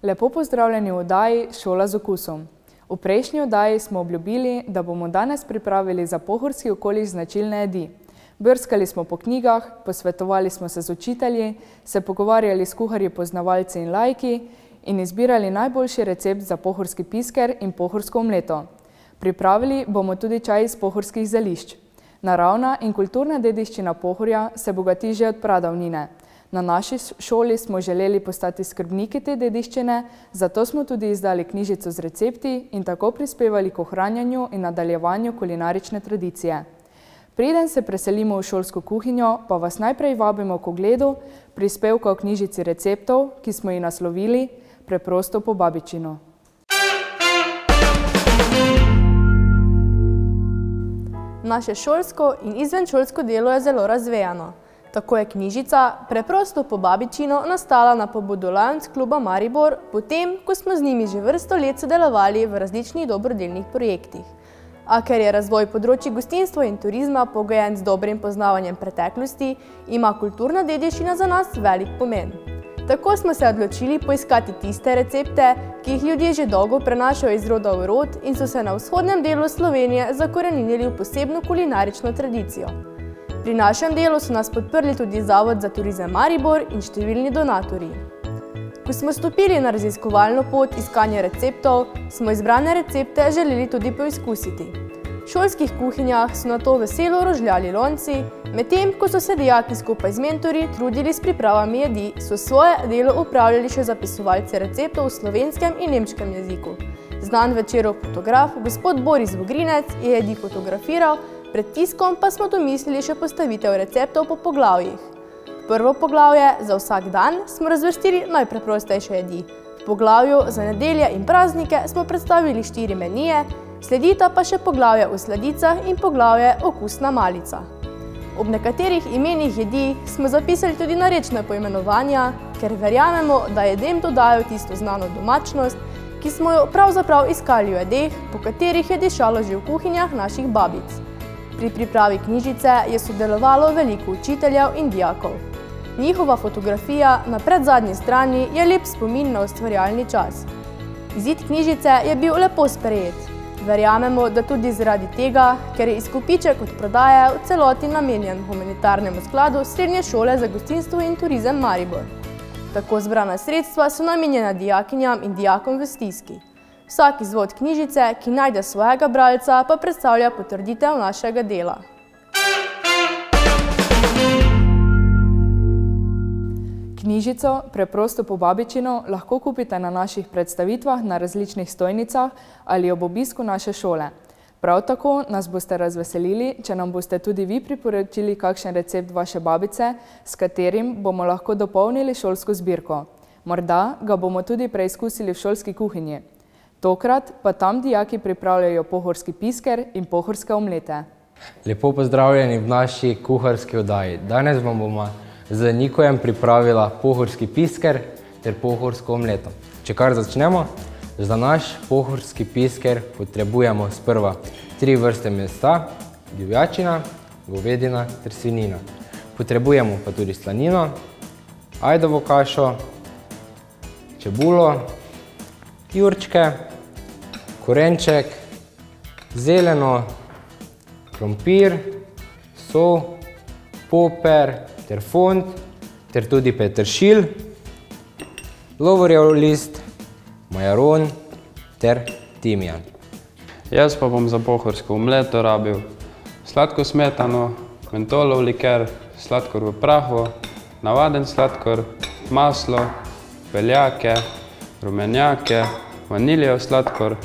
Lepo pozdravljeni v oddaji Šola z okusom. V prejšnji oddaji smo obljubili, da bomo danes pripravili za pohorski okoliš značilne jedi. Brskali smo po knjigah, posvetovali smo se z učitelji, se pogovarjali s kuharji poznavalci in laiki in izbirali najboljši recept za pohorski pisker in pohorsko omleto. Pripravili bomo tudi čaj iz pohorskih zelišč. Naravna in kulturna dediščina Pohorja se bogati že od pradavnine. Na naši šoli smo želeli postati skrbniki te dediščine, zato smo tudi izdali knjižico z recepti in tako prispevali k ohranjanju in nadaljevanju kulinarične tradicije. Preden se preselimo v šolsko kuhinjo, pa vas najprej vabimo k ogledu prispevka v knjižici receptov, ki smo ji naslovili Preprosto po babičino. Naše šolsko in izvenšolsko delo je zelo razvejano. Tako je knjižica Preprosto po babičino nastala na pobudo Lions kluba Maribor, potem, ko smo z njimi že vrsto let sodelovali v različnih dobrodelnih projektih. A ker je razvoj področij gostinstva in turizma pogojen z dobrim poznavanjem preteklosti, ima kulturna dediščina za nas velik pomen. Tako smo se odločili poiskati tiste recepte, ki jih ljudje že dolgo prenašajo iz roda v rod in so se na vzhodnem delu Slovenije zakoreninili v posebno kulinarično tradicijo. Pri našem delu so nas podprli tudi Zavod za turizem Maribor in številni donatorji. Ko smo stopili na raziskovalno pot iskanja receptov, smo izbrane recepte želeli tudi poizkusiti. V šolskih kuhinjah so nato veselo rožljali lonci, medtem ko so se dijaki skupaj z mentorji trudili s pripravami jedi, so svoje delo upravljali še zapisovalci receptov v slovenskem in nemškem jeziku. Znan Večerov fotograf, gospod Boris Vogrinec, je jedi fotografiral, pred tiskom pa smo domislili še postavitev receptov po poglavjih. Prvo poglavje za vsak dan smo razvrstili najpreprostejše jedi. V poglavju za nedelje in praznike smo predstavili 4 menije, sledita pa še poglavje o sladicah in poglavje Okusna malica. Ob nekaterih imenih jedi smo zapisali tudi narečna poimenovanja, ker verjamemo, da jedem dodajo tisto znano domačnost, ki smo jo pravzaprav iskali v jedeh, po katerih je dišalo že v kuhinjah naših babic. Pri pripravi knjižice je sodelovalo veliko učiteljev in dijakov. Njihova fotografija na predzadnji strani je lep spomin na ustvarjalni čas. Izid knjižice je bil lepo sprejet. Verjamemo, da tudi zaradi tega, ker je izkupiček od prodaje v celoti namenjen humanitarnemu skladu Srednje šole za gostinstvo in turizem Maribor. Tako zbrana sredstva so namenjena dijakinjam in dijakom v stiski. Vsak izvod knjižice, ki najde svojega bralca, pa predstavlja potrditev našega dela. Knjižico Preprosto po babičino lahko kupite na naših predstavitvah na različnih stojnicah ali ob obisku naše šole. Prav tako nas boste razveselili, če nam boste tudi vi priporočili kakšen recept vaše babice, s katerim bomo lahko dopolnili šolsko zbirko. Morda ga bomo tudi preizkusili v šolski kuhinji. Tokrat pa tam dijaki pripravljajo pohorski pisker in pohorske omlete. Lepo pozdravljeni v naši kuharski oddaji. Danes vam bomo z Nikojem pripravila pohorski pisker ter pohorsko omleto. Če kar začnemo, za naš pohorski pisker potrebujemo sprva 3 vrste mesa, divjačina, govedina ter svinjina. Potrebujemo pa tudi slanino, ajdovo kašo, čebulo, jurčke, korenček, zeleno, krompir, sol, poper ter fond ter tudi peteršilj, lovorjev list, majaron ter timijan. Jaz pa bom za pohorsko omleto rabil sladko smetano, mentolov liker, sladkor v prahu, navaden sladkor, maslo, peljake, rumenjake, vaniljev sladkor,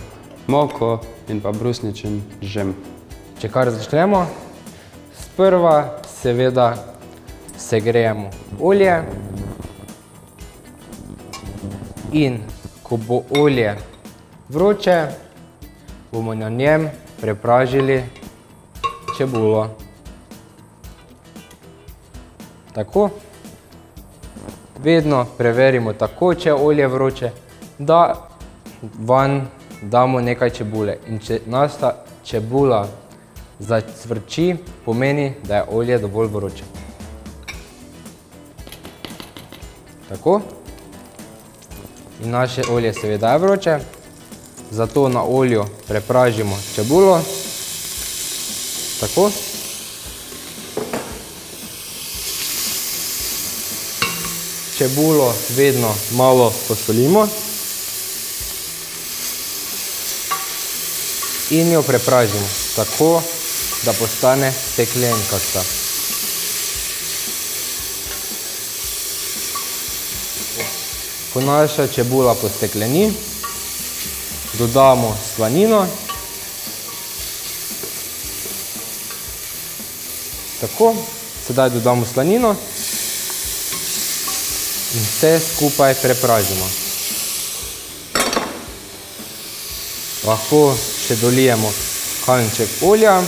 moko in pa brusničin žem. Če kar začnemo, sprva seveda segrejemo olje in ko bo olje vroče, bomo na njem prepražili čebulo. Tako. Vedno preverimo tako, če je olje vroče, da vanj damo nekaj čebule. In če nas ta čebula zacvrči, pomeni, da je olje dovolj vroče. Tako. in naše olje seveda je vroče. Zato na olju prepražimo čebulo. Tako. Čebulo vedno malo posolimo in jo prepražimo tako, da postane steklenkasta. Ko naša čebula postekleni, dodamo slanino. Tako, sedaj dodamo slanino in vse skupaj prepražimo. Lahko še dolijemo kanček olja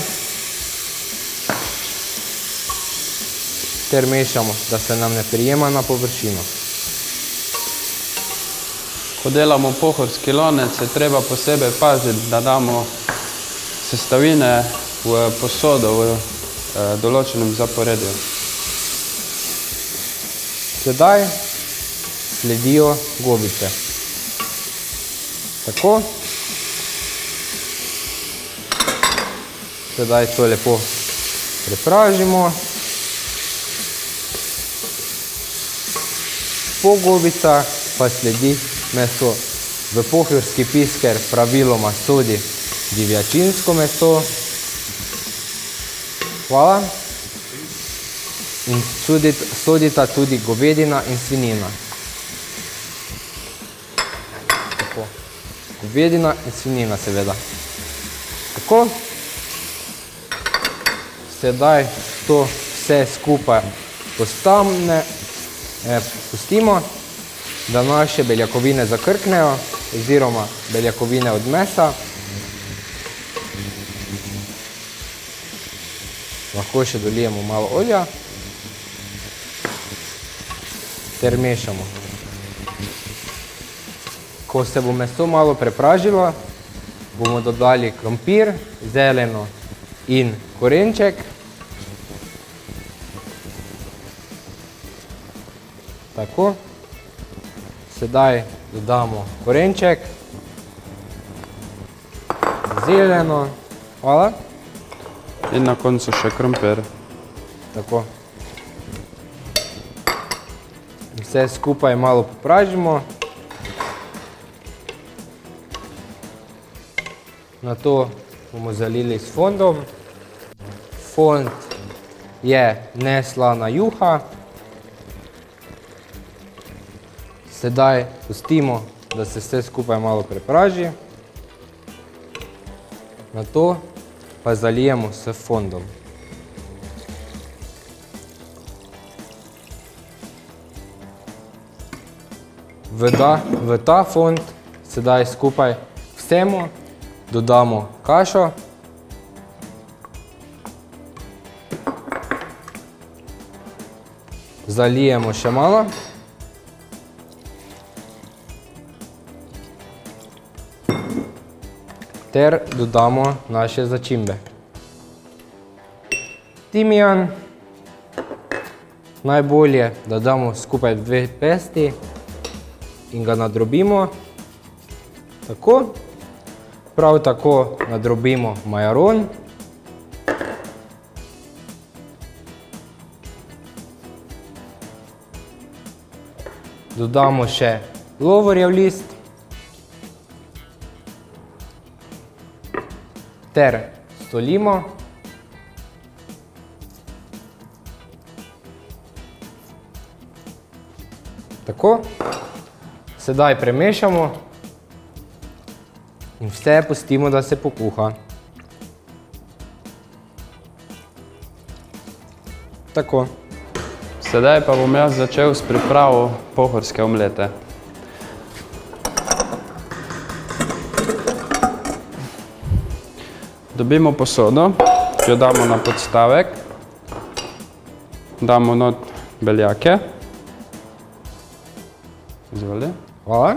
ter mešamo, da se nam ne prijema na površino. Ko delamo pohorski lonec, je treba posebej paziti, da damo sestavine v posodo v določenem zaporedju. Sedaj sledijo gobice. Tako. Sedaj to lepo prepražimo. Po gobicah pa sledi meso. V pohorski pisker praviloma sodi divjačinsko meso. Hvala. In sodita tudi govedina in svinjina. Tako. Govedina in svinjina seveda. Tako. Sedaj to vse skupaj pustimo, da naše beljakovine zakrknejo, oziroma beljakovine od mesa. Lahko še dolijemo malo olja ter mešamo. Ko se bo meso malo prepražilo, bomo dodali krompir, zeleno in korenček. Tako. Sedaj dodamo korenček, zeleno, hvala. In na koncu še krompir. Tako. Vse skupaj malo popražimo. Nato bomo zalili s fondom. Fond je neslana juha. Sedaj pustimo, da se vse skupaj malo prepraži. Nato pa zalijemo s fondom. V ta fond sedaj skupaj vsemu dodamo kašo. Zalijemo še malo. Ter dodamo naše začimbe. Timijan. Najbolje, da damo skupaj 2 pesti in ga nadrobimo. Tako. Prav tako nadrobimo majaron. Dodamo še lovorjev list. Ter solimo. Tako. Sedaj premešamo in vse pustimo, da se pokuha. Tako. Sedaj pa bom jaz začel s pripravo pohorske omlete. Dobimo posodo, jo damo na podstavek, damo not beljake. Izvoli. Hvala.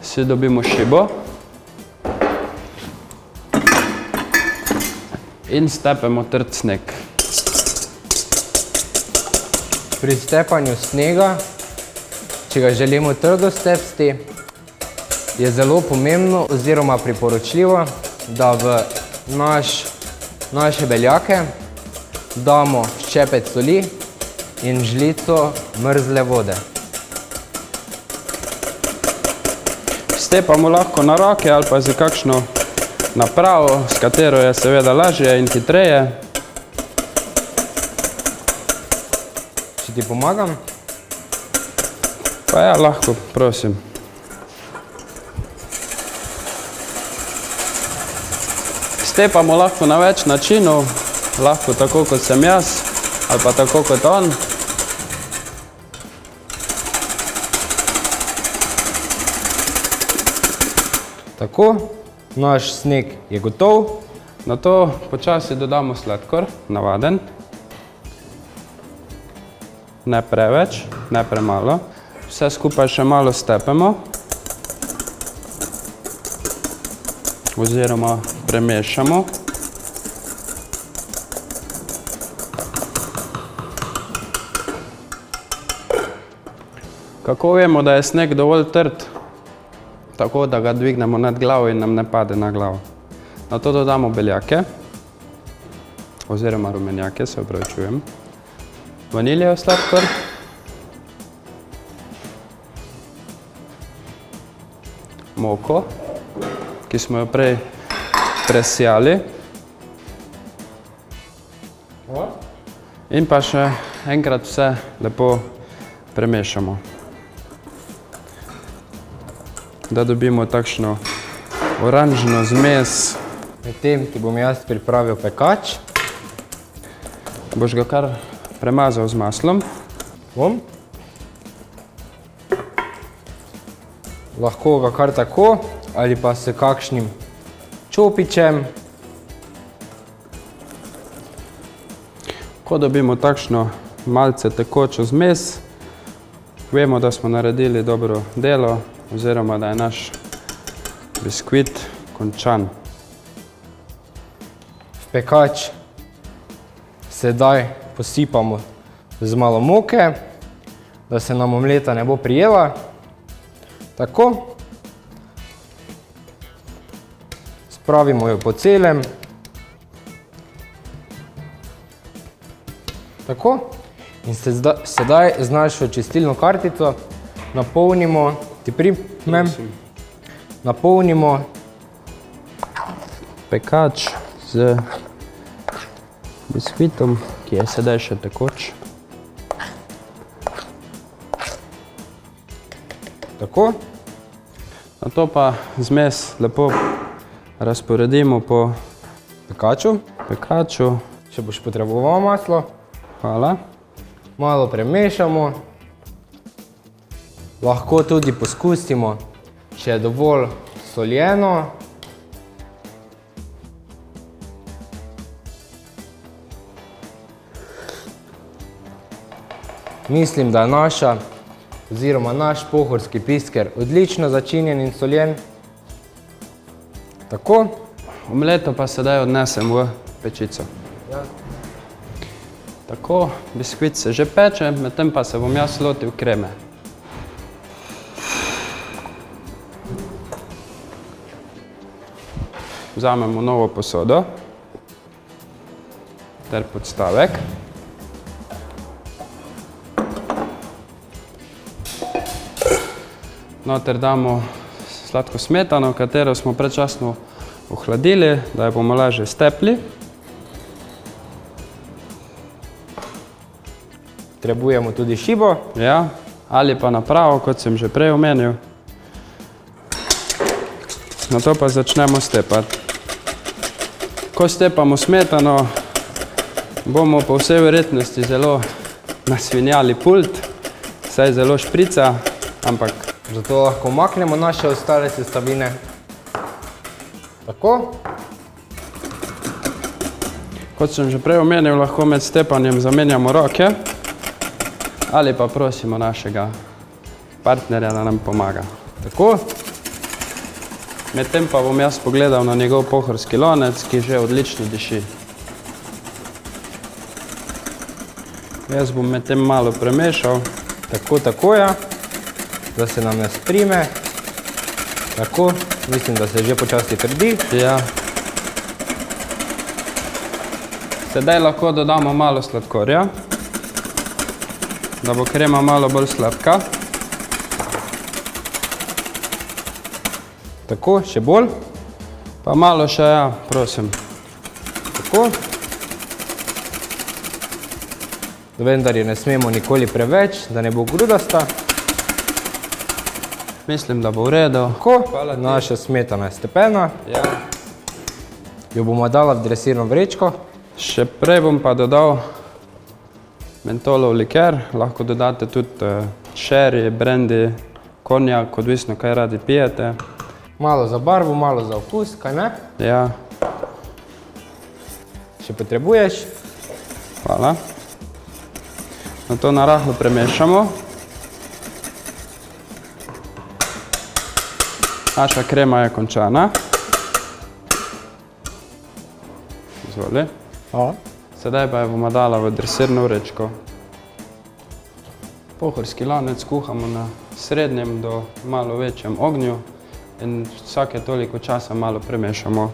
Si dobimo šibo in stepemo trd sneg. Pri stepanju snega, če ga želimo trdo stepsti, je zelo pomembno oziroma priporočljivo, da v naše beljake damo ščepec soli in žlico mrzle vode. Stepamo lahko na roke ali pa z kakšno napravo, s katero je seveda lažje in hitreje. Če ti pomagam? Pa ja, lahko, prosim. Stepamo lahko na več načinov, lahko tako kot sem jaz ali pa tako kot on. Tako, naš sneg je gotov. Na to počasi dodamo sladkor, navaden. Ne preveč, ne premalo. Vse skupaj še malo stepemo. Oziroma premešamo. Kako vemo, da je sneg dovolj trd? Tako, da ga dvignemo nad glavo in nam ne pade na glavo. Na to dodamo beljake, oziroma rumenjake, se opravičujem. Vaniljev sladkor. Moko, ki smo jo prej presijali. In pa še enkrat vse lepo premešamo, da dobimo takšno oranžno zmes. Medtem ti bom jaz pripravil pekač. Boš ga kar premazal z maslom. Bom. Lahko ga kar tako ali pa s kakšnim čopičem. Ko dobimo takšno malce tekočo zmes, vemo, da smo naredili dobro delo oziroma da je naš biskvit končan. V pekač sedaj posipamo z malo moke, da se nam omleta ne bo prijela. Tako. Spravimo jo po celem. Tako. In sedaj z našo čistilno kartico napolnimo, napolnimo pekač z biskvitom, ki je sedaj še tekoč. Tako. Nato pa zmes lepo razporedimo po pekaču. Če boš potreboval maslo. Hvala. Malo premešamo. Lahko tudi poskusimo, če je dovolj soljeno. Mislim, da je naš pohorski pisker odlično začinjen in soljen. Tako. Omleto pa sedaj odnesem v pečico. Tako, biskvit se že peče, medtem pa se bom jaz lotil kreme. Vzamemo novo posodo ter podstavek. Noter damo sladko smetano, katero smo predčasno ohladili, da jo bomo lažje stepli. Potrebujemo tudi šibo. Ja, ali pa napravo, kot sem že prej omenil. Nato pa začnemo stepati. Ko stepamo smetano, bomo po vsej verjetnosti zelo nasvinjali pult, saj zelo šprica, ampak zato lahko umaknemo naše ostale sestavine. Tako. Kot sem že prej omenil, lahko med stepanjem zamenjamo roke ali pa prosimo našega partnerja, da nam pomaga. Tako. Medtem pa bom jaz pogledal na njegov pohorski lonec, ki že odlično diši. Jaz bom medtem malo premešal. Tako, ja. Da se nam ne sprime. Tako, mislim, da se že počasi trdi. Ja. Sedaj lahko dodamo malo sladkorja, da bo krema malo bolj sladka. Tako, še bolj. Pa malo še, ja, prosim. Tako. Vendar je ne smemo nikoli preveč, da ne bo grudasta. Mislim, da bo v redu. Tako, naša smetana je stepena. Ja. Jo bomo dala v dresirno vrečko. Še prej bom pa dodal mentolov liker. Lahko dodate tudi sherry, brandy, konjak, odvisno kaj radi pijete. Malo za barvo, malo za okus, kaj ne? Ja. Še potrebuješ? Hvala. Na to narahlo premešamo. Naša krema je končana. Izvoli. Hvala. Sedaj pa jo bomo dala v dresirno vrečko. Pohorski lonec kuhamo na srednjem do malo večjem ognju in vsake toliko časa malo premešamo.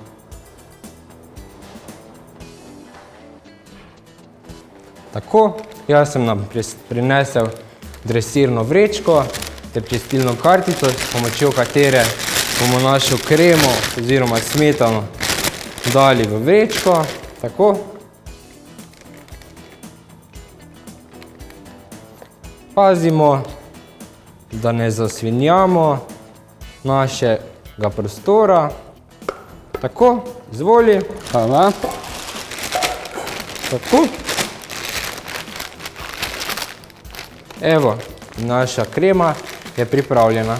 Tako, jaz sem nam prinesel dresirno vrečko ter čistilno kartico, s pomočjo katere bomo našo kremo oziroma smetano dali v vrečko. Tako. Pazimo, da ne zasvinjamo našega prostora. Tako, izvoli. Hvala. Tako. Evo, naša krema je pripravljena.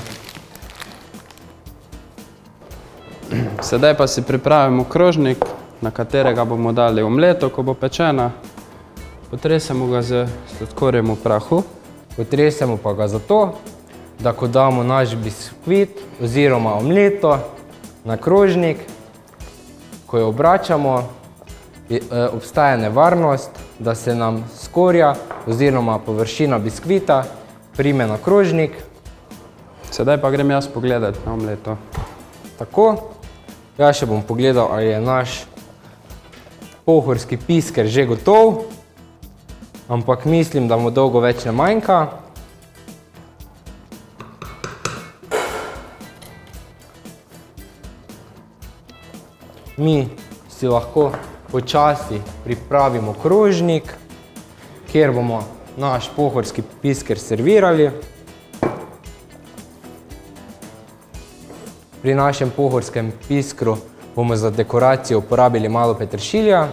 Sedaj pa si pripravimo krožnik, na katerega bomo dali omleto, ko bo pečena. Potresemo ga z sladkorjem v prahu. Potresemo pa ga zato, da ko damo naš biskvit oziroma omleto na krožnik, ko jo obračamo, obstaja nevarnost, da se nam skorja oziroma površina biskvita prime na krožnik. Sedaj pa grem jaz pogledati na omleto. Tako, jaz še bom pogledal, ali je naš pohorski pisker že gotov, ampak mislim, da mu dolgo več ne manjka. Mi si lahko počasi pripravimo krožnik, kjer bomo naš pohorski pisker servirali. Pri našem pohorskem piskru bomo za dekoracijo uporabili malo peteršilja.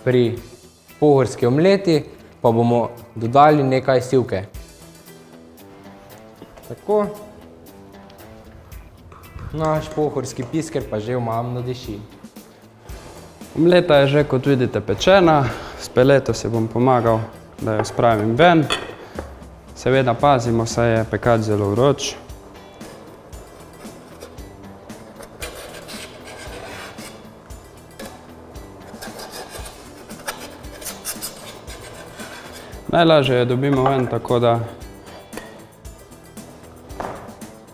Pri pohorski omleti pa bomo dodali nekaj sivke. Tako. Naš pohorski pisker pa že omamno diši. Omleta je že, kot vidite, pečena. S peleto si bom pomagal, da jo spravim ven. Seveda pazimo, saj je pekač zelo vroč. Najlažje jo dobimo ven, tako da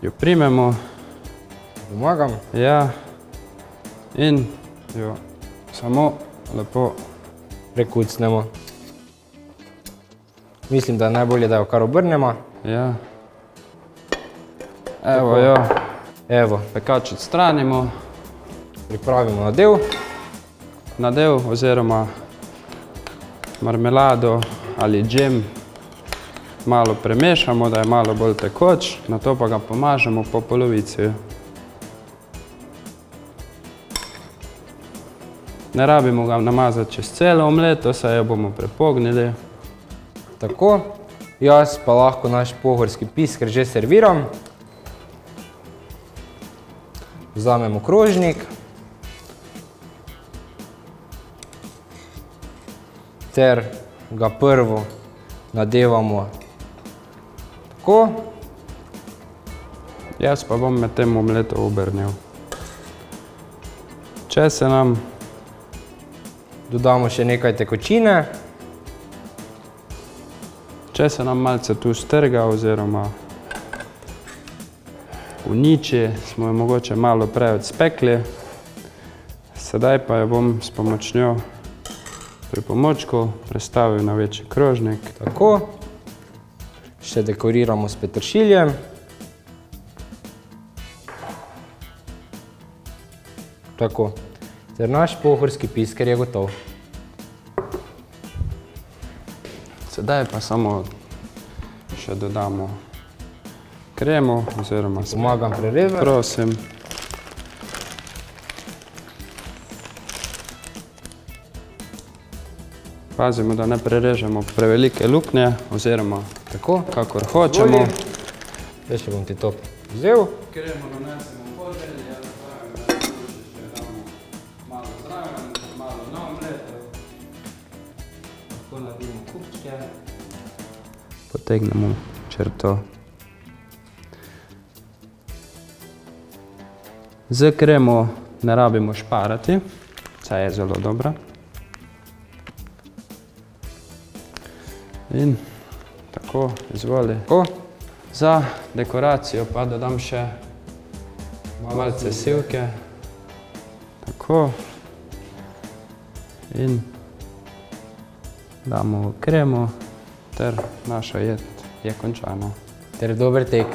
jo primemo. Pomagam. Ja. In jo samo lepo prekucnemo. Mislim, da je najbolje, da jo kar obrnemo. Ja. Evo jo. Evo. Pekač odstranimo. Pripravimo nadev. Nadev oziroma marmelado ali džem malo premešamo, da je malo bolj tekoč, nato pa ga pomažemo po polovici. Ne rabimo ga namazati čez celo omleto, saj jo bomo prepognili. Tako, jaz pa lahko naš pohorski pisker že serviram. Vzamemo krožnik. Ter ga prvo nadevamo tako. Jaz pa bom med tem omleto obrnil. Če se nam dodamo še nekaj tekočine. Če se nam malce tu strga oziroma v niči smo jo mogoče malo prej odspekli. Sedaj pa jo bom s pomočjo pripomočkov prestavil na večji krožnik. Tako. Še dekoriramo s peteršiljem. Tako. Ter naš pohorski pisker je gotov. Sedaj pa samo še dodamo kremo oziroma pomagam prerezati. Prosim. Pazimo, da ne prerežemo prevelike luknje oziroma tako, kakor hočemo. Zdaj še bom ti to vzel. Kremo nanesemo v podelje, ja napravim, da še damo malo zraven, malo na omleto. Lahko naredimo kupčke. Potegnemo črto. Z kremo ne rabimo šparati, saj je zelo dobra. In tako, izvoli. Za dekoracijo pa dodam še malce sivke. Tako. In damo v kremo, ter naša jed je končana. Ter dober tek.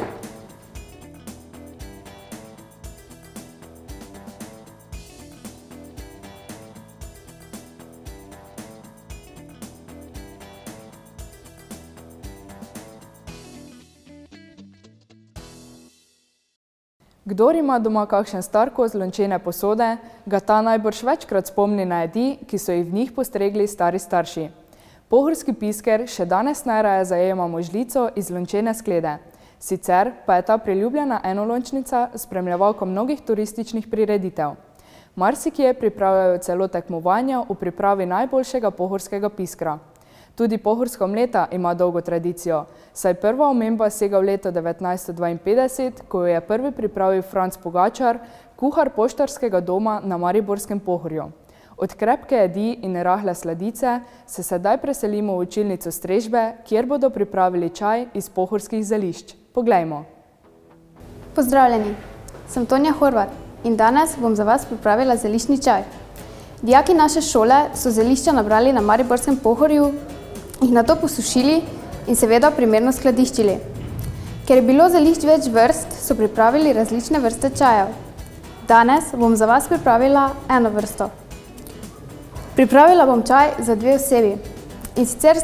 Kdor ima doma kakšen star kos lončene posode, ga ta najbrž večkrat spomni na jedi, ki so jih v njih postregli stari starši. Pohorski pisker še danes najraje zajemamo žlico iz lončene sklede. Sicer pa je ta priljubljena enolončnica spremljevalka mnogih turističnih prireditev. Marsikje pripravljajo celo tekmovanja v pripravi najboljšega pohorskega piskra. Tudi pohorska omleta ima dolgo tradicijo, saj prva omemba sega v leto 1952, ko jo je prvi pripravil Franc Pogačar, kuhar poštarskega doma na Mariborskem Pohorju. Od krepke jedi in rahle sladice se sedaj preselimo v učilnico strežbe, kjer bodo pripravili čaj iz pohorskih zelišč. Poglejmo. Pozdravljeni, sem Tonja Horvat in danes bom za vas pripravila zeliščni čaj. Dijaki naše šole so zelišča nabrali na Mariborskem Pohorju, jih nato posušili in seveda primerno skladiščili. Ker je bilo zelišč več vrst, so pripravili različne vrste čajev. Danes bom za vas pripravila eno vrsto. Pripravila bom čaj za 2 osebi. In sicer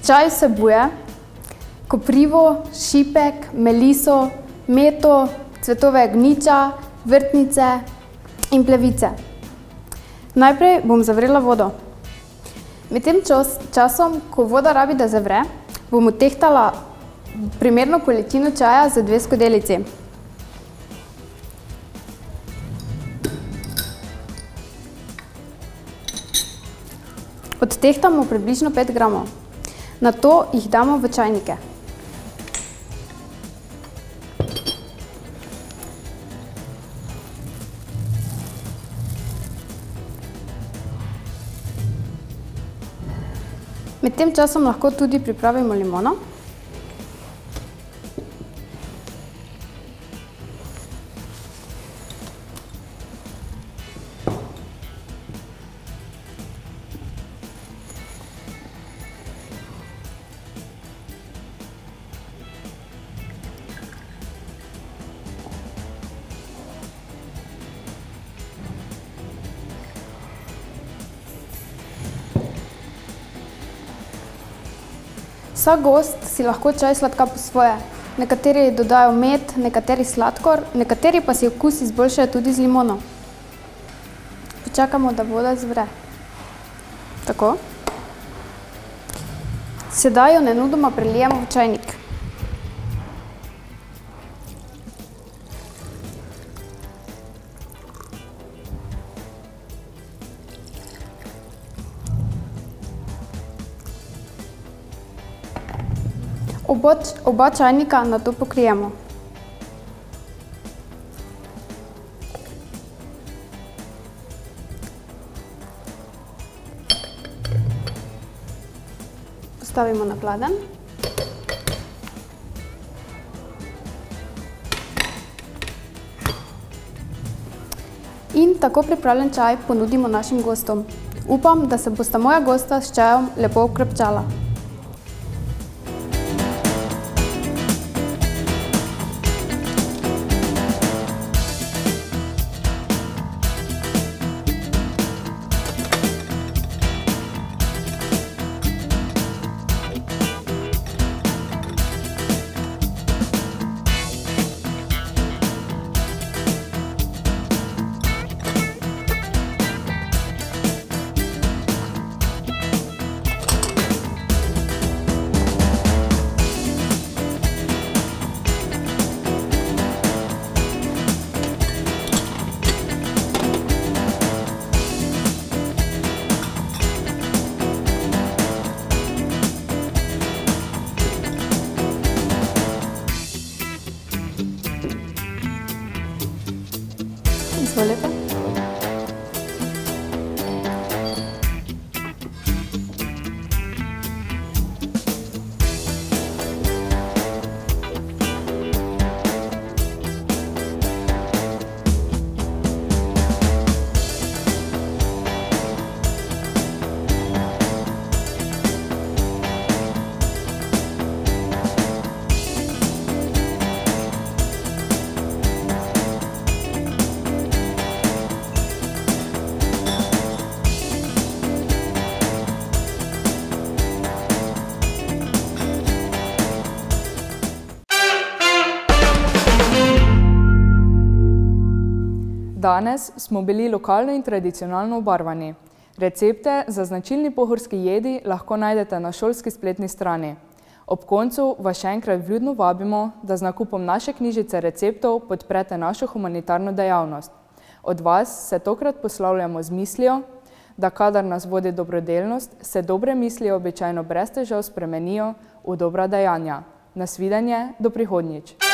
čaj vsebuje koprivo, šipek, meliso, meto, cvetove gnjiča, vrtnice in plevice. Najprej bom zavrela vodo. Med tem časom, ko voda rabi, da zavre, bom odtehtala primerno količino čaja za 2 skodelici. Odtehtamo približno 5 gramov. Nato jih damo v čajnike. Med tem časom lahko tudi pripravimo limono. Vsak gost si lahko čaj sladka po svoje. Nekateri dodajo med, nekateri sladkor, nekateri pa si okus izboljšajo tudi z limono. Počakamo, da voda zvre. Tako. Sedaj jo nenudoma prelijemo v čajnik. Oba čajnika nato pokrijemo. Postavimo na pladenj. In tako pripravljen čaj ponudimo našim gostom. Upam, da se bosta moja gosta s čajem lepo okrepčala. Izvolite. Danes smo bili lokalno in tradicionalno obarvani. Recepte za značilni pohorski jedi lahko najdete na šolski spletni strani. Ob koncu vas še enkrat vljudno vabimo, da z nakupom naše knjižice receptov podprete našo humanitarno dejavnost. Od vas se tokrat poslavljamo z mislijo, da kadar nas vodi dobrodelnost, se dobre misli običajno brez težav spremenijo v dobra dejanja. Nasvidenje, do prihodnjič.